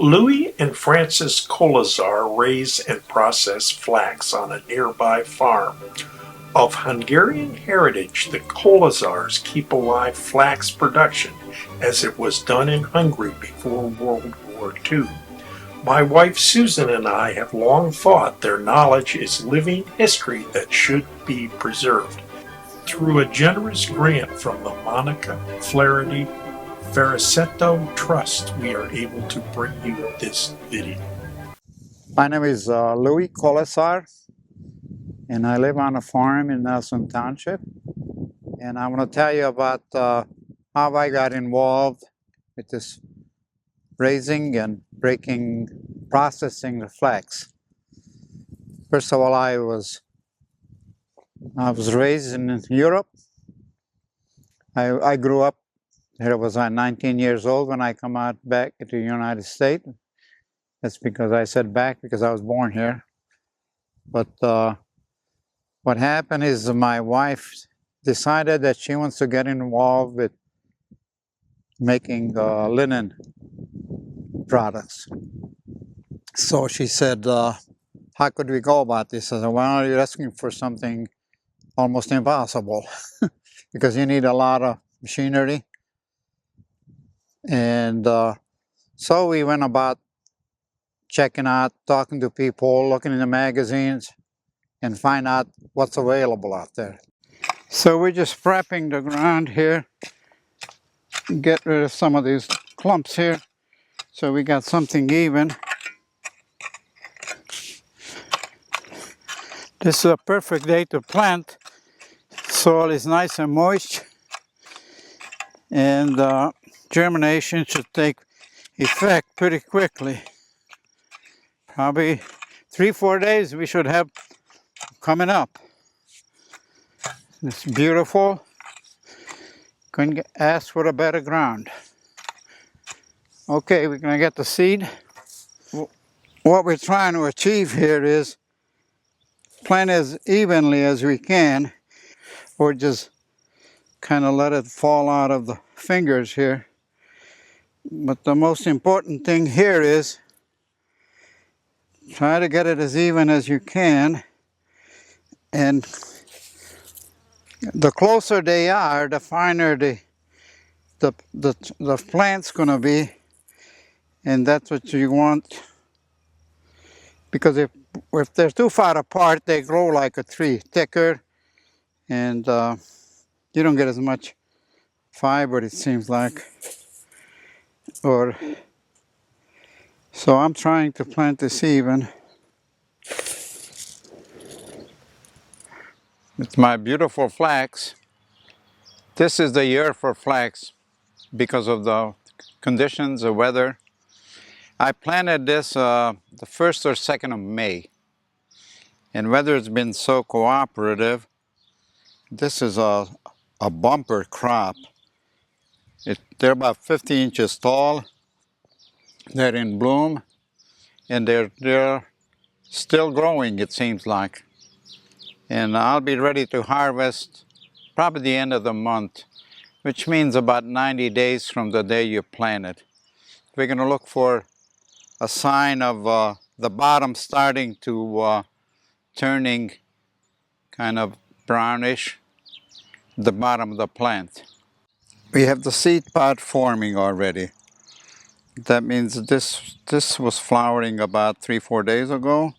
Louis and Francis Kolazar raise and process flax on a nearby farm. Of Hungarian heritage, the Kolazars keep alive flax production as it was done in Hungary before World War II. My wife Susan and I have long thought their knowledge is living history that should be preserved. Through a generous grant from the Monica Flaherty Farasetto Trust, we are able to bring you this video. My name is Louis Kolesar, and I live on a farm in Nelson Township. And I want to tell you about how I got involved with this raising and breaking, processing the flax. First of all, I was raised in Europe. I grew up here. I was 19 years old when I come out back to the United States. That's because I said back because I was born here. But what happened is my wife decided that she wants to get involved with making linen products. So she said, how could we go about this? I said, well, you're asking for something almost impossible because you need a lot of machinery. And so we went about checking out, talking to people, looking in the magazines, and find out what's available out there. So we're just prepping the ground here, get rid of some of these clumps here, so we got something even. This is a perfect day to plant. Soil is nice and moist, and germination should take effect pretty quickly. Probably 3-4 days we should have coming up. It's beautiful. Couldn't ask for a better ground. Okay, we're gonna get the seed. What we're trying to achieve here is plant as evenly as we can, or just kind of let it fall out of the fingers here. But the most important thing here is try to get it as even as you can, and the closer they are, the finer the plant's going to be, and that's what you want. Because if they're too far apart, they grow like a tree, thicker, and you don't get as much fiber, it seems like. So I'm trying to plant this even. It's my beautiful flax. This is the year for flax because of the conditions, the weather. I planted this the 1st or 2nd of May. And weather's been so cooperative. This is a bumper crop. They're about 50 inches tall. They're in bloom, and they're still growing, it seems like. And I'll be ready to harvest probably the end of the month, which means about 90 days from the day you plant it. We're going to look for a sign of the bottom starting to turning kind of brownish, the bottom of the plant. We have the seed pod forming already. That means this was flowering about 3-4 days ago.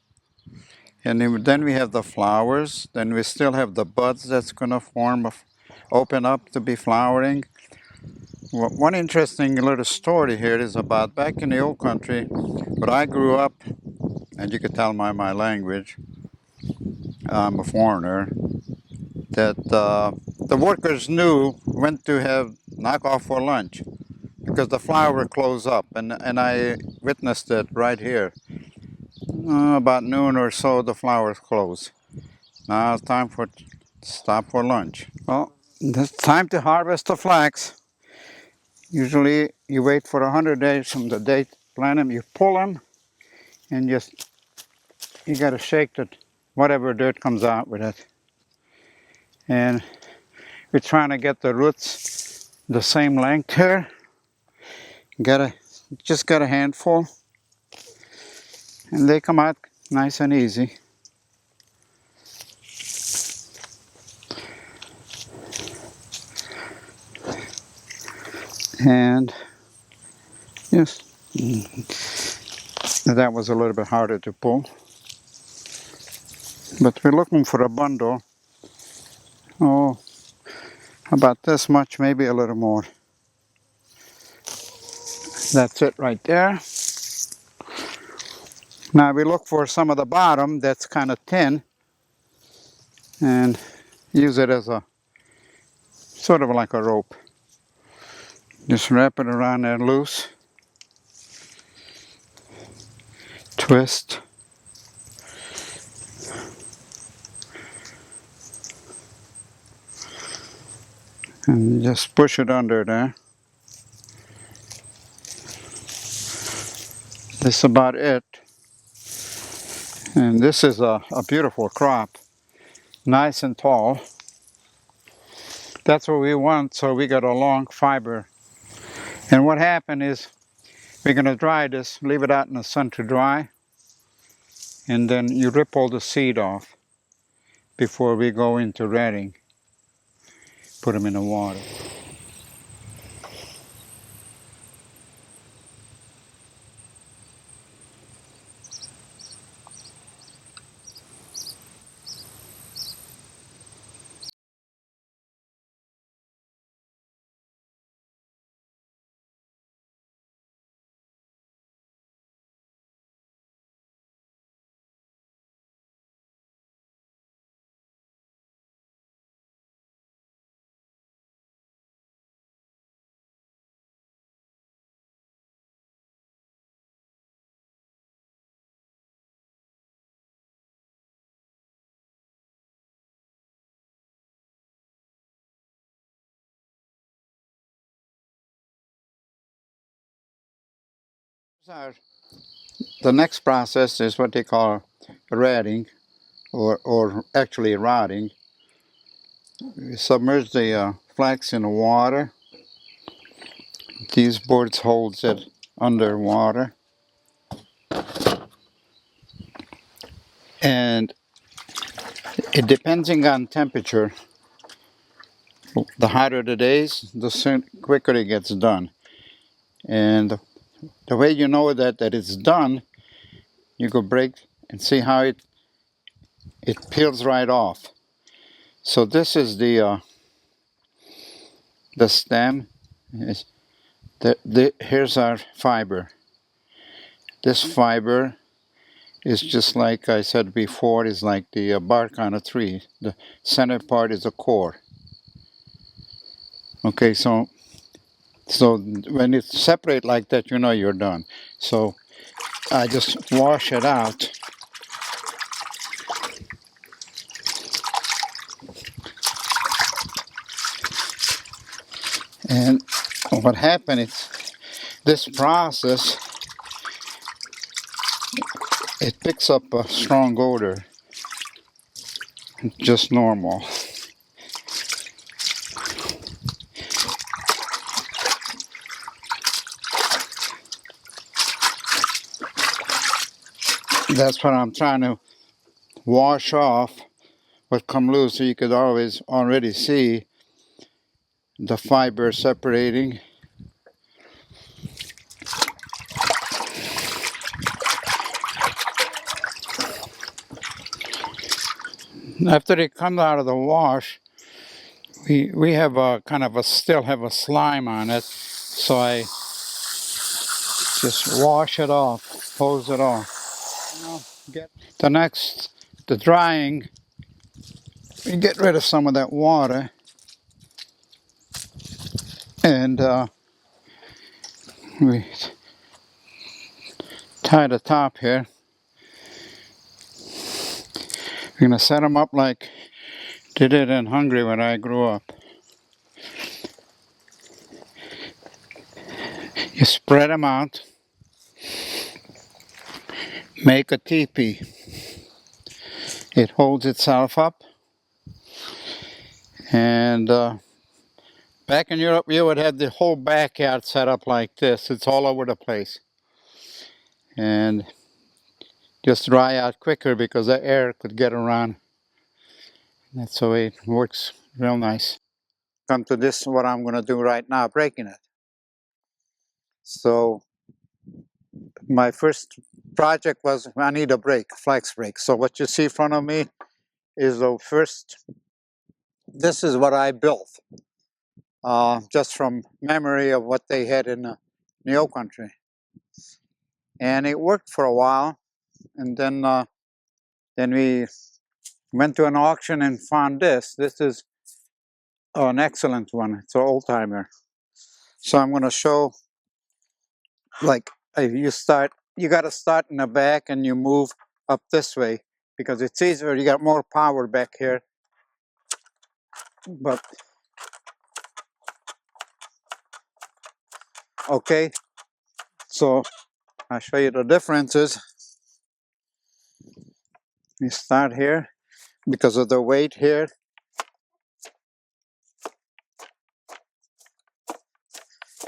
And then we have the flowers. Then we still have the buds that's going to form, open up to be flowering. One interesting little story here is about back in the old country, where I grew up, and you could tell by my language, I'm a foreigner, that the workers knew when to knock off for lunch because the flower closed up, and I witnessed it right here. About noon or so, the flowers close. Now it's time for stop for lunch. Well, it's time to harvest the flax. Usually you wait for 100 days from the date you plant them. You pull them, and you got to shake whatever dirt comes out with it. And we're trying to get the roots the same length here. Just got a handful. and they come out nice and easy. And yes, that was a little bit harder to pull. But we're looking for a bundle. Oh, about this much, maybe a little more. That's it right there. Now we look for some of the bottom that's kind of thin and use it as a sort of like a rope. Just wrap it around there loose. Twist. And just push it under there. That's about it. And this is a beautiful crop. Nice and tall. That's what we want, so we got a long fiber. And what happened is we're going to dry this, leave it out in the sun to dry, and then you rip all the seed off before we go into retting. Put them in the water. The next process is what they call retting, or actually rotting. We submerge the flax in the water. These boards holds it underwater. And it depending on temperature, the hotter the days, the quicker it gets done. And the way you know that it's done, you go break and see how it peels right off. So this is the stem. Here's our fiber. This fiber is just like I said before, is like the bark on a tree. The center part is a core. Okay, so when it's separate like that, you know you're done. So I just wash it out. And what happened is this process, it picks up a strong odor, just normal. That's what I'm trying to wash off what come loose, so you could always already see the fiber separating. After they come out of the wash, we have a kind of still have a slime on it, so I just wash it off, hose it off. Now the drying, we get rid of some of that water, and we tie the top here. We're gonna set them up like they did in Hungary when I grew up. You spread them out, make a teepee. It holds itself up, and back in Europe you would have the whole backyard set up like this. It's all over the place, and just dry out quicker because the air could get around. That's the way it works real nice. Come to this, what I'm going to do right now, breaking it. So my first project was I need a brake, flax brake. So what you see in front of me is the first, this is what I built, just from memory of what they had in the old country. And it worked for a while, and then we went to an auction and found this. This is an excellent one. It's an old timer. So I'm going to show, like, if you got to start in the back and you move up this way because it's easier. You got more power back here. But okay, so I'll show you the differences. We start here because of the weight here.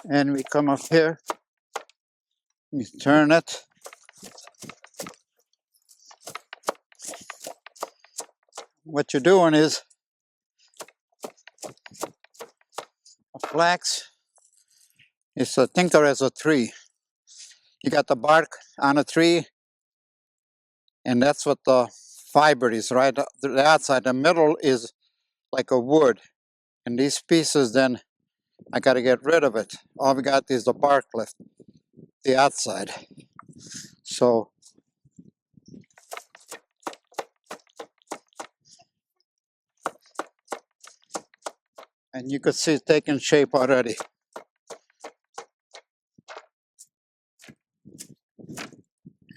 And we come up here, we turn it. What you're doing is a flax is think of it as a tree. You got the bark on a tree, and that's what the fiber is, right? The outside, the middle is like a wood. And these pieces, then I got to get rid of it. All we got is the bark left, the outside. So and you could see it taking shape already.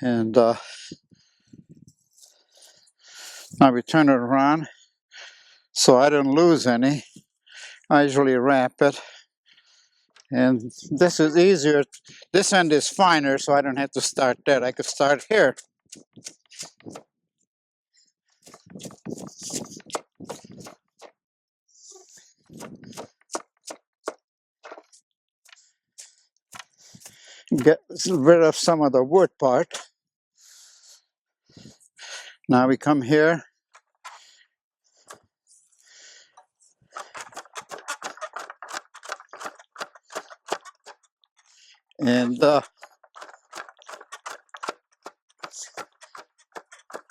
And now we turn it around so I don't lose any. I usually wrap it. And this is easier. This end is finer, so I don't have to start there. I could start here. Get rid of some of the wood part. Now we come here. And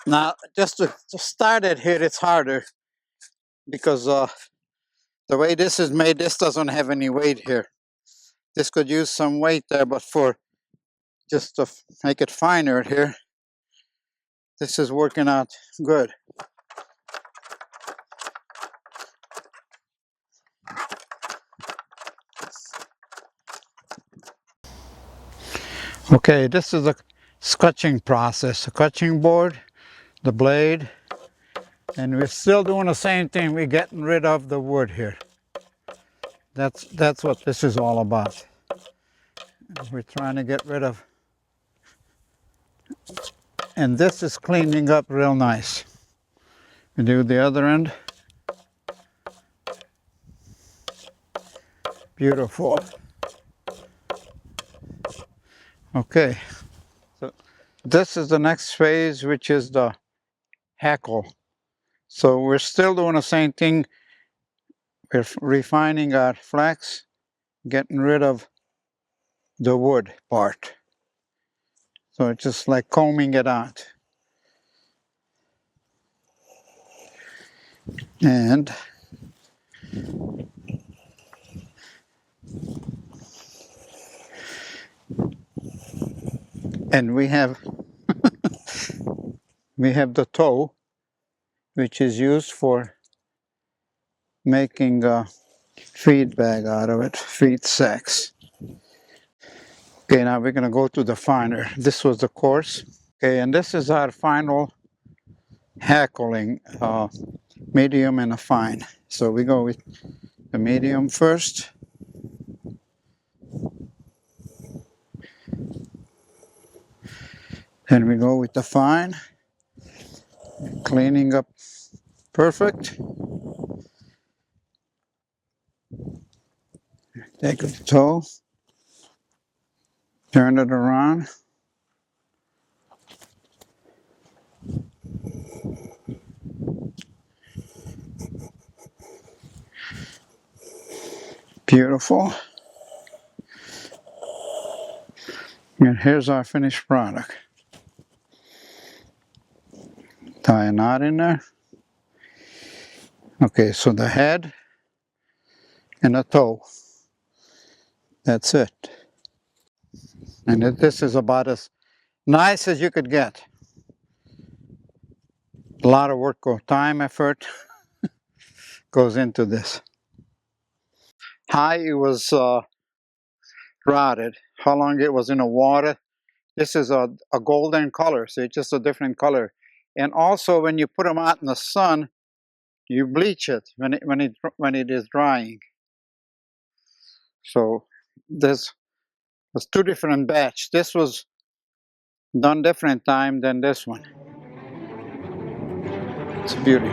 now just to start it here, it's harder because the way this is made, this doesn't have any weight here. This could use some weight there, but for just to make it finer here, this is working out good. Okay, this is a scratching process. A scratching board, the blade, and we're still doing the same thing. We're getting rid of the wood here. That's what this is all about. We're trying to get rid of, and this is cleaning up real nice. We do the other end. Beautiful. Okay, so this is the next phase, which is the hackle. So we're still doing the same thing. We're refining our flax, getting rid of the wood part. So it's just like combing it out. And we have the toe, which is used for making a feed bag out of it, feed sacks. Okay, now we're gonna go to the finer. This was the coarse. Okay, and this is our final hackling, medium and a fine. So we go with the medium first. Then we go with the fine, cleaning up perfect. Take the toe, turn it around. Beautiful. And here's our finished product. Tie a knot in there. Okay, so the head and the toe. That's it. And this is about as nice as you could get. A lot of work, time, effort goes into this. How it was rotted, how long it was in the water. This is a golden color, so it's just a different color. And also when you put them out in the sun, you bleach it when it is drying. So there's two different batch. This was done different time than this one. It's a beauty.